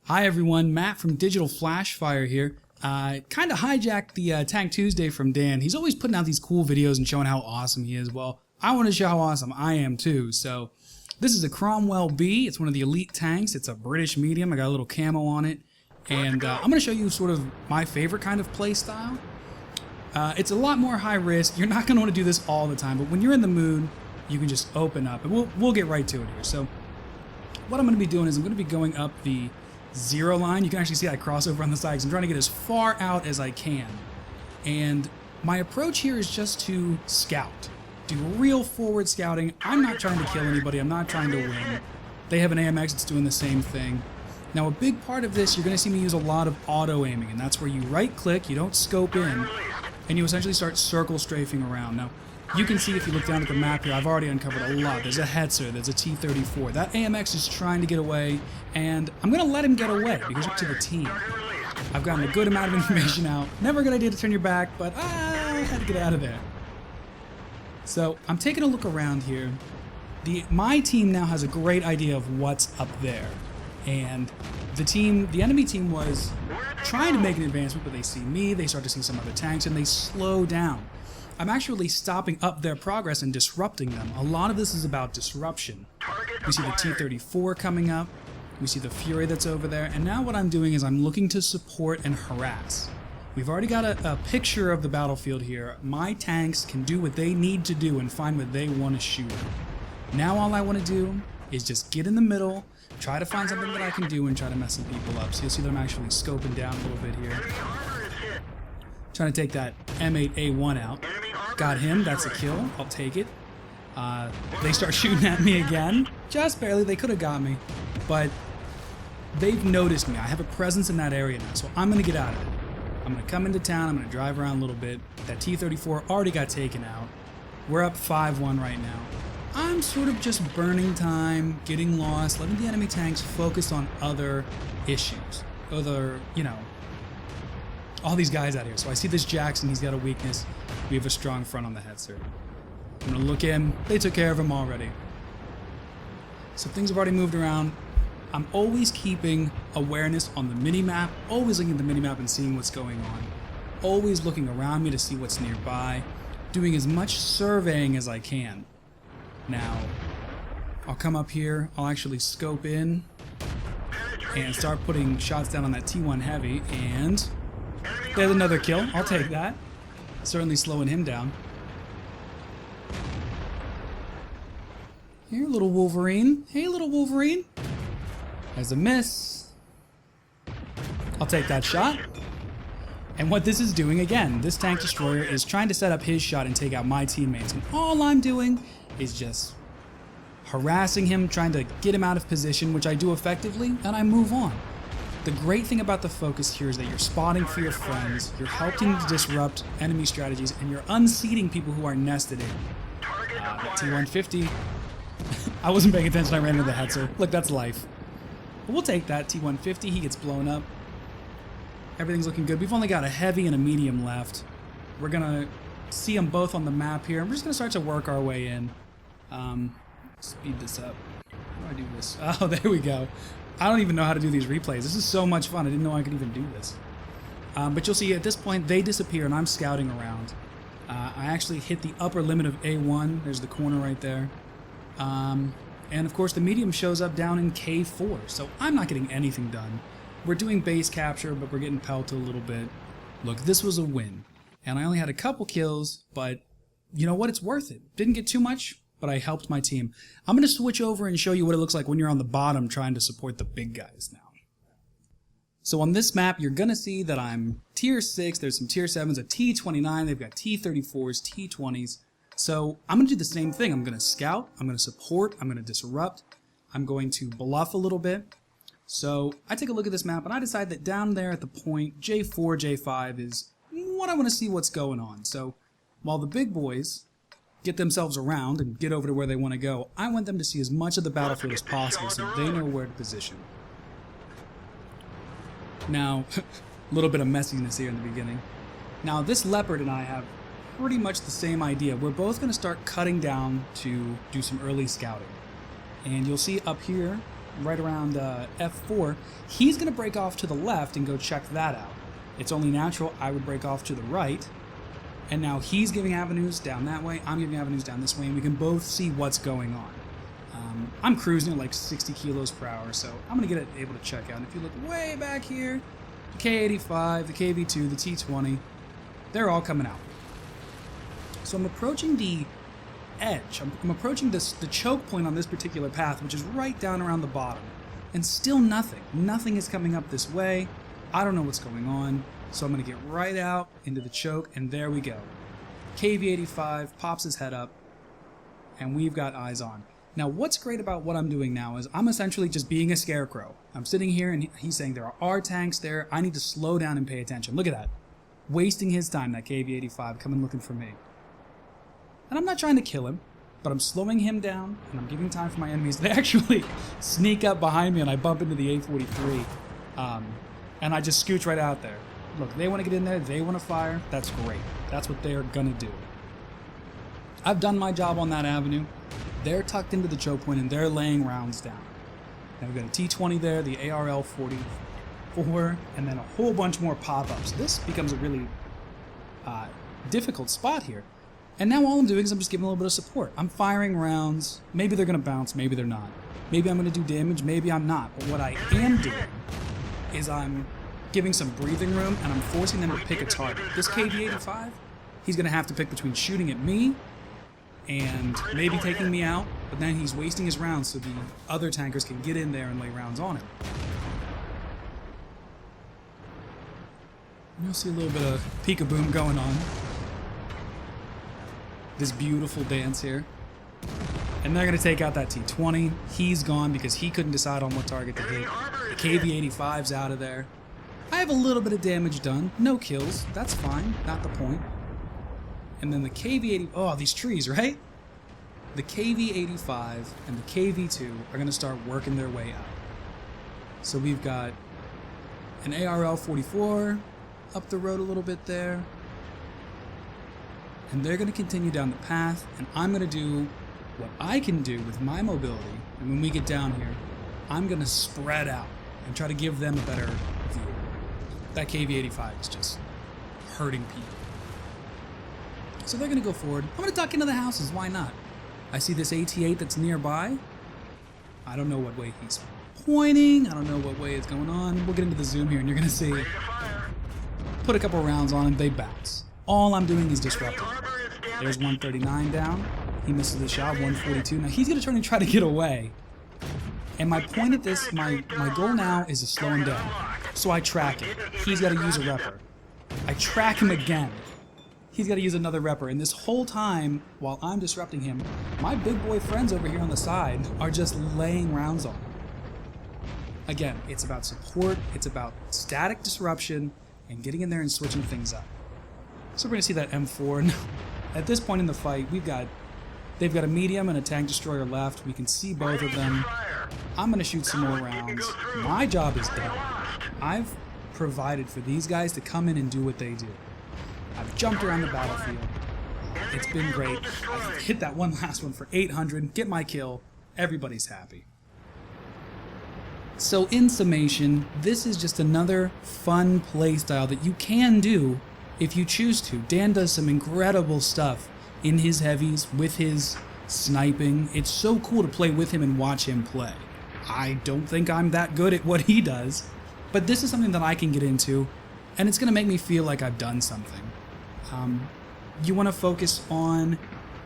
Hi everyone, Matt from Digital.Flash.Fire here. Kind of hijacked the Tank Tuesday from Dan. He's always putting out these cool videos and showing how awesome he is. Well, I want to show how awesome I am too. So this is a Cromwell B. It's one of the elite tanks. It's a British medium. I got a little camo on it. And I'm going to show you sort of my favorite kind of play style. It's a lot more high risk. You're not going to want to do this all the time, but when you're in the mood, you can just open up. And we'll get right to it here. So what I'm going to be doing is I'm going to be going up the zero line. You can actually see I cross over on the side because I'm trying to get as far out as I can. And my approach here is just to scout. Do real forward scouting. I'm not trying to kill anybody. I'm not trying to win. They have an AMX that's doing the same thing. Now a big part of this, you're going to see me use a lot of auto aiming, and that's where you right click, you don't scope in, and you essentially start circle strafing around. Now you can see if you look down at the map here, I've already uncovered a lot. There's a Hetzer, there's a T-34. That AMX is trying to get away, and I'm going to let him get away because it's up to the team. I've gotten a good amount of information out. Never a good idea to turn your back, but I had to get out of there. So I'm taking a look around here. My team now has a great idea of what's up there. And the enemy team was trying to make an advancement, but they see me, they start to see some other tanks, and they slow down. I'm actually stopping up their progress and disrupting them. A lot of this is about disruption. We see the T-34 coming up, we see the Fury that's over there, and now what I'm doing is I'm looking to support and harass. We've already got a picture of the battlefield here. My tanks can do what they need to do and find what they want to shoot. Now all I want to do is just get in the middle, try to find something that I can do and try to mess some people up. So you'll see that I'm actually scoping down a little bit here. Trying to take that M8A1 out. Got him, that's a kill, I'll take it. They start shooting at me again. Just barely, they could have got me. But they've noticed me. I have a presence in that area now, so I'm going to get out of it. I'm going to come into town, I'm going to drive around a little bit. That T-34 already got taken out. We're up 5-1 right now. I'm sort of just burning time, getting lost, letting the enemy tanks focus on other issues. All these guys out here. So I see this Jackson, he's got a weakness. We have a strong front on the Hetzer. I'm going to look in. They took care of him already. So things have already moved around. I'm always keeping awareness on the mini-map, always looking at the mini-map and seeing what's going on. Always looking around me to see what's nearby. Doing as much surveying as I can. Now, I'll come up here, I'll actually scope in and start putting shots down on that T1 Heavy, and there's another kill. I'll take that. Certainly slowing him down. Here, little Wolverine. Hey, little Wolverine. There's a miss. I'll take that shot. And what this is doing, again, this tank destroyer is trying to set up his shot and take out my teammates. And all I'm doing is just harassing him, trying to get him out of position, which I do effectively, and I move on. The great thing about the focus here is that you're spotting for your friends, you're helping to disrupt enemy strategies, and you're unseating people who are nested in. That T-150, I wasn't paying attention, I ran into the Hetzer. Look, that's life. But we'll take that T-150, he gets blown up. Everything's looking good. We've only got a heavy and a medium left. We're gonna see them both on the map here, and we're just gonna start to work our way in. Speed this up. How do I do this? Oh, there we go. I don't even know how to do these replays. This is so much fun. I didn't know I could even do this. But you'll see at this point, they disappear and I'm scouting around. I actually hit the upper limit of A1. There's the corner right there. And of course, the medium shows up down in K4. So I'm not getting anything done. We're doing base capture, but we're getting pelted a little bit. Look, this was a win. And I only had a couple kills, but you know what? It's worth it. Didn't get too much, but I helped my team. I'm going to switch over and show you what it looks like when you're on the bottom trying to support the big guys now. So on this map, you're going to see that I'm tier 6. There's some tier 7s, a T-29. They've got T-34s, T-20s. So I'm going to do the same thing. I'm going to scout. I'm going to support. I'm going to disrupt. I'm going to bluff a little bit. So I take a look at this map, and I decide that down there at the point, J4, J5 is what I want to see what's going on. So while the big boys get themselves around and get over to where they want to go, I want them to see as much of the battlefield as possible so they know where to position. Now, a little bit of messiness here in the beginning. Now, this Leopard and I have pretty much the same idea. We're both going to start cutting down to do some early scouting. And you'll see up here, right around F4. He's going to break off to the left and go check that out. It's only natural I would break off to the right. And now he's giving avenues down that way, I'm giving avenues down this way, and we can both see what's going on. I'm cruising at like 60 kilos per hour, so I'm going to get it able to check out. And if you look way back here, the K85, the KV2, the T20, they're all coming out. So I'm approaching the edge. I'm approaching the choke point on this particular path, which is right down around the bottom. And still nothing. Nothing is coming up this way. I don't know what's going on. So I'm going to get right out into the choke, and there we go. KV85 pops his head up, and we've got eyes on. Now, what's great about what I'm doing now is I'm essentially just being a scarecrow. I'm sitting here, and he's saying there are tanks there. I need to slow down and pay attention. Look at that. Wasting his time, that KV85, coming looking for me. And I'm not trying to kill him, but I'm slowing him down, and I'm giving time for my enemies. They actually sneak up behind me, and I bump into the A43, and I just scooch right out there. Look, they want to get in there, they want to fire, that's great. That's what they're going to do. I've done my job on that avenue. They're tucked into the choke point and they're laying rounds down. Now we've got a T20 there, the ARL-44, and then a whole bunch more pop-ups. This becomes a really difficult spot here. And now all I'm doing is I'm just giving a little bit of support. I'm firing rounds. Maybe they're going to bounce, maybe they're not. Maybe I'm going to do damage, maybe I'm not. But what I am doing is I'm giving some breathing room, and I'm forcing them to pick a target. This KV85, he's going to have to pick between shooting at me and maybe taking me out, but then he's wasting his rounds so the other tankers can get in there and lay rounds on him. You'll see a little bit of peek-a-boom going on. This beautiful dance here. And they're going to take out that T20. He's gone because he couldn't decide on what target to hit. The KV85's out of there. I have a little bit of damage done. No kills. That's fine. Not the point. And then the KV-80... Oh, these trees, right? The KV-85 and the KV-2 are going to start working their way out. So we've got an ARL-44 up the road a little bit there. And they're going to continue down the path. And I'm going to do what I can do with my mobility. And when we get down here, I'm going to spread out and try to give them a better view. That KV-85 is just hurting people. So they're going to go forward. I'm going to duck into the houses. Why not? I see this AT-8 that's nearby. I don't know what way he's pointing. I don't know what way it's going on. We'll get into the zoom here and you're going to see. Put a couple rounds on and they bounce. All I'm doing is disrupting. There's 139 down. He misses the shot. 142. Now he's going to turn and try to get away. And my point at this, my goal now is to slow him down. So I track it. He's got to use a repper. I track him again. He's got to use another repper. And this whole time, while I'm disrupting him, my big boy friends over here on the side are just laying rounds on him. Again, it's about support. It's about static disruption and getting in there and switching things up. So we're going to see that M4. At this point in the fight, they've got a medium and a tank destroyer left. We can see both of them. I'm going to shoot some more rounds. My job is done. I've provided for these guys to come in and do what they do. I've jumped around the battlefield. It's been great. I've hit that one last one for 800, get my kill. Everybody's happy. So in summation, this is just another fun playstyle that you can do if you choose to. Dan does some incredible stuff in his heavies with his sniping. It's so cool to play with him and watch him play. I don't think I'm that good at what he does, but this is something that I can get into, and it's going to make me feel like I've done something. You want to focus on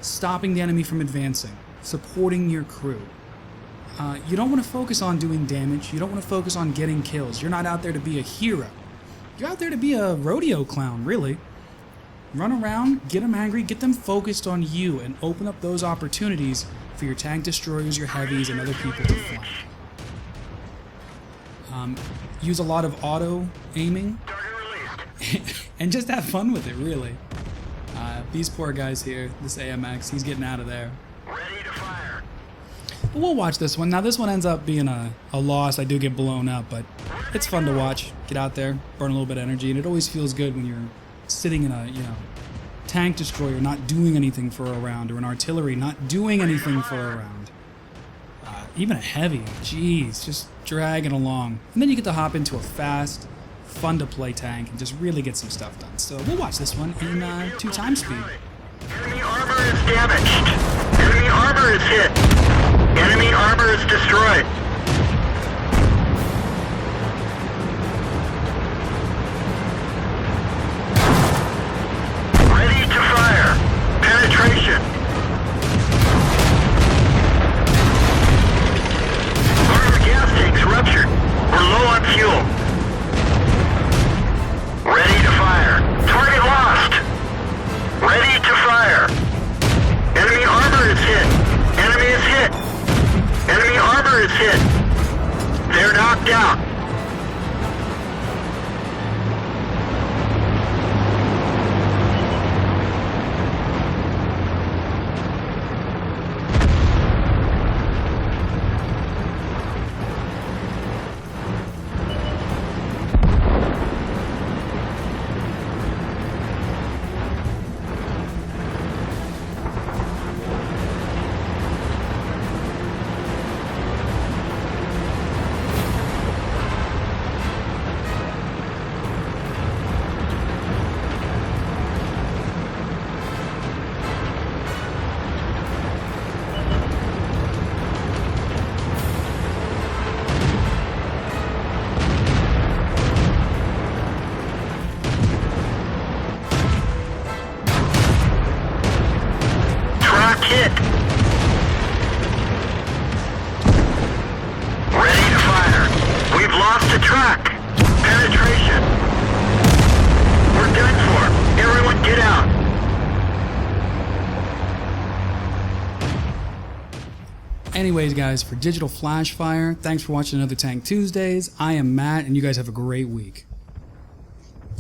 stopping the enemy from advancing, supporting your crew. You don't want to focus on doing damage. You don't want to focus on getting kills. You're not out there to be a hero. You're out there to be a rodeo clown, really. Run around, get them angry, get them focused on you, and open up those opportunities for your tank destroyers, your heavies, and other people to flank. Use a lot of auto aiming and just have fun with it, really. These poor guys here, this AMX, he's getting out of there. Ready to fire. But we'll watch this one. Now this one ends up being a loss. I do get blown up, but it's fun to watch. Get out there, burn a little bit of energy, and it always feels good when you're sitting in a, tank destroyer not doing anything for a round, or an artillery not doing anything for a round. Even a heavy, jeez, just dragging along. And then you get to hop into a fast, fun to play tank and just really get some stuff done. So we'll watch this one in 2 times speed. Enemy armor is damaged. Enemy armor is hit. Enemy armor is destroyed. Ready to fire. Penetration. Armor gas tanks ruptured. We're low on fuel. Ready to fire. Target lost. Ready to fire. Enemy armor is hit. Enemy is hit. Enemy armor is hit. They're knocked out. Hit. Ready to fire. We've lost a track. Penetration. We're done for. Everyone get out. Anyways, guys, for Digital.Flash.Fire, thanks for watching another Tank Tuesdays. I am Matt, and you guys have a great week.